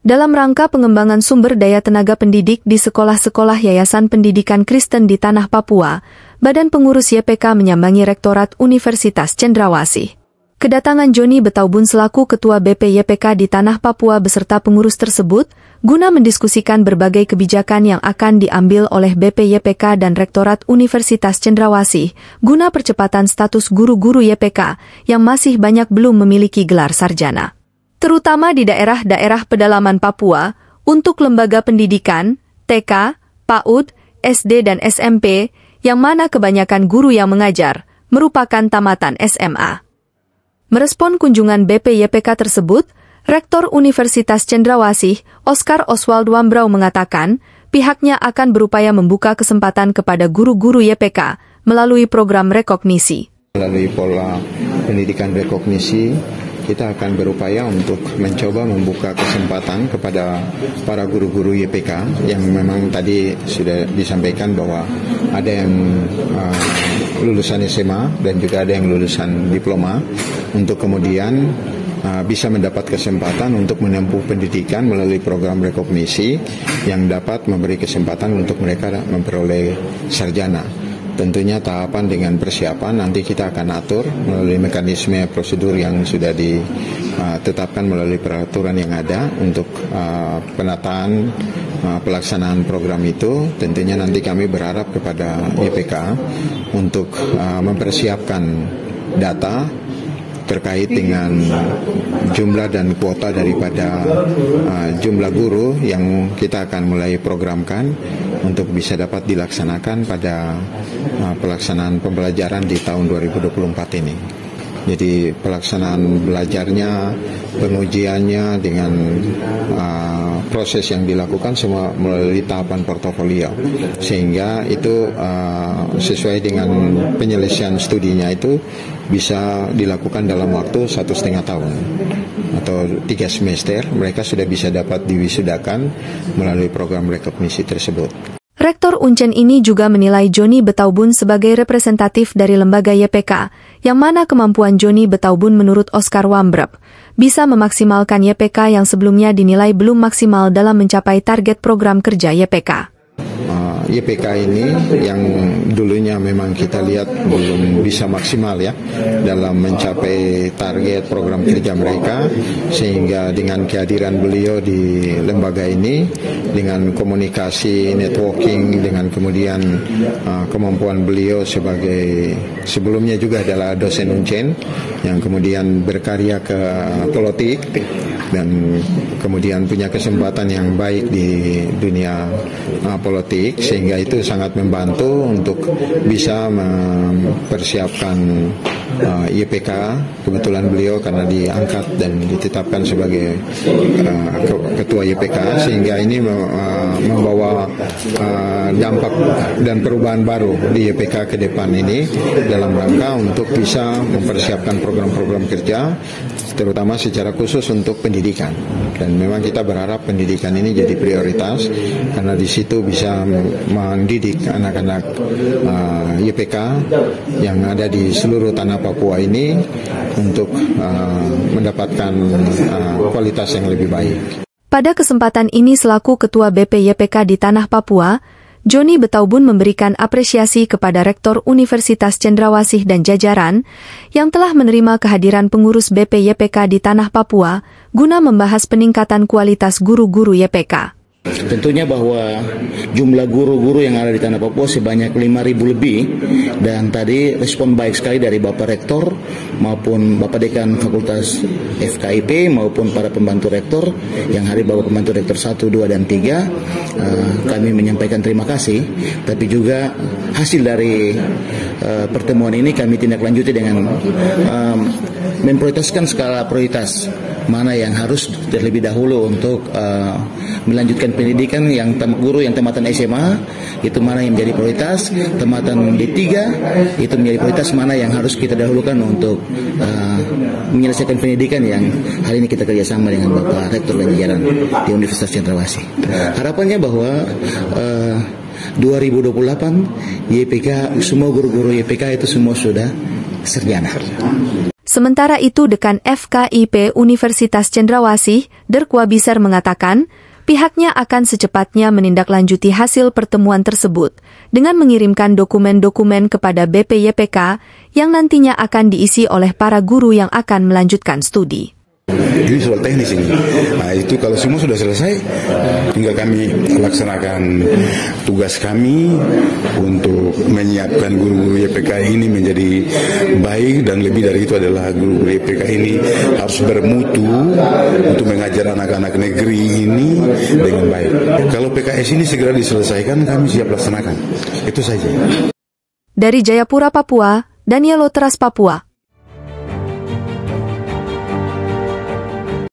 Dalam rangka pengembangan sumber daya tenaga pendidik di sekolah-sekolah Yayasan Pendidikan Kristen di Tanah Papua, Badan Pengurus YPK menyambangi Rektorat Universitas Cendrawasih. Kedatangan Joni Betaubun selaku Ketua BP YPK di Tanah Papua beserta pengurus tersebut, guna mendiskusikan berbagai kebijakan yang akan diambil oleh BP YPK dan Rektorat Universitas Cendrawasih, guna percepatan status guru-guru YPK yang masih banyak belum memiliki gelar sarjana. Terutama di daerah-daerah pedalaman Papua, untuk lembaga pendidikan, TK, PAUD, SD dan SMP, yang mana kebanyakan guru yang mengajar, merupakan tamatan SMA. Merespon kunjungan BP YPK tersebut, Rektor Universitas Cendrawasih, Oscar Oswald Wambrau mengatakan, pihaknya akan berupaya membuka kesempatan kepada guru-guru YPK melalui program rekognisi. Melalui pola pendidikan rekognisi, kita akan berupaya untuk mencoba membuka kesempatan kepada para guru-guru YPK yang memang tadi sudah disampaikan bahwa ada yang lulusan SMA dan juga ada yang lulusan diploma untuk kemudian bisa mendapat kesempatan untuk menempuh pendidikan melalui program rekognisi yang dapat memberi kesempatan untuk mereka memperoleh sarjana. Tentunya tahapan dengan persiapan nanti kita akan atur melalui mekanisme prosedur yang sudah ditetapkan melalui peraturan yang ada untuk penataan pelaksanaan program itu. Tentunya nanti kami berharap kepada YPK untuk mempersiapkan data terkait dengan jumlah dan kuota daripada jumlah guru yang kita akan mulai programkan untuk bisa dapat dilaksanakan pada pelaksanaan pembelajaran di tahun 2024 ini. Jadi pelaksanaan belajarnya, pengujiannya dengan proses yang dilakukan semua melalui tahapan portofolio, sehingga itu sesuai dengan penyelesaian studinya itu bisa dilakukan dalam waktu 1,5 tahun atau 3 semester. Mereka sudah bisa dapat diwisudakan melalui program rekognisi tersebut. Rektor Uncen ini juga menilai Joni Betaubun sebagai representatif dari lembaga YPK, yang mana kemampuan Joni Betaubun menurut Oscar Wambrau bisa memaksimalkan YPK yang sebelumnya dinilai belum maksimal dalam mencapai target program kerja YPK. YPK ini yang dulunya memang kita lihat belum bisa maksimal ya dalam mencapai target program kerja mereka, sehingga dengan kehadiran beliau di lembaga ini, dengan komunikasi, networking, dengan kemudian kemampuan beliau sebagai sebelumnya juga adalah dosen Uncen yang kemudian berkarya ke politik dan kemudian punya kesempatan yang baik di dunia politik, sehingga itu sangat membantu untuk bisa mempersiapkan YPK. Kebetulan beliau karena diangkat dan ditetapkan sebagai ketua YPK, sehingga ini membawa dampak dan perubahan baru di YPK ke depan ini dalam rangka untuk bisa mempersiapkan program-program kerja, terutama secara khusus untuk pendidikan. Dan memang kita berharap pendidikan ini jadi prioritas karena di situ bisa mendidik anak-anak YPK yang ada di seluruh tanah Papua ini untuk mendapatkan kualitas yang lebih baik. Pada kesempatan ini selaku Ketua BP YPK di Tanah Papua, Joni Betaubun memberikan apresiasi kepada Rektor Universitas Cendrawasih dan jajaran yang telah menerima kehadiran pengurus BP YPK di Tanah Papua guna membahas peningkatan kualitas guru-guru YPK. Tentunya bahwa jumlah guru-guru yang ada di Tanah Papua sebanyak 5.000 lebih, dan tadi respon baik sekali dari Bapak Rektor maupun Bapak Dekan Fakultas FKIP maupun para pembantu Rektor yang hari Bapak pembantu Rektor 1, 2, dan 3. Kami menyampaikan terima kasih, tapi juga hasil dari pertemuan ini kami tindak lanjuti dengan memprioritaskan skala prioritas mana yang harus terlebih dahulu untuk melanjutkan pendidikan yang guru yang tamatan SMA, itu mana yang menjadi prioritas, tamatan D3 itu menjadi prioritas, mana yang harus kita dahulukan untuk menyelesaikan pendidikan yang hari ini kita kerjasama dengan Bapak Rektor dan jajaran di Universitas Cendrawasih. Harapannya bahwa 2028 YPK, semua guru-guru YPK itu semua sudah sarjana. Sementara itu, Dekan FKIP Universitas Cendrawasih, Derkwabisar mengatakan, pihaknya akan secepatnya menindaklanjuti hasil pertemuan tersebut dengan mengirimkan dokumen-dokumen kepada BPYPK yang nantinya akan diisi oleh para guru yang akan melanjutkan studi. Ini soal teknis ini. Nah, itu kalau semua sudah selesai, tinggal kami laksanakan tugas kami untuk menyiapkan guru-guru YPK ini menjadi baik, dan lebih dari itu adalah guru-guru YPK ini harus bermutu untuk mengajar anak-anak negeri ini dengan baik. Kalau PKS ini segera diselesaikan, kami siap laksanakan. Itu saja. Dari Jayapura, Papua, Daniel Lotras, Papua.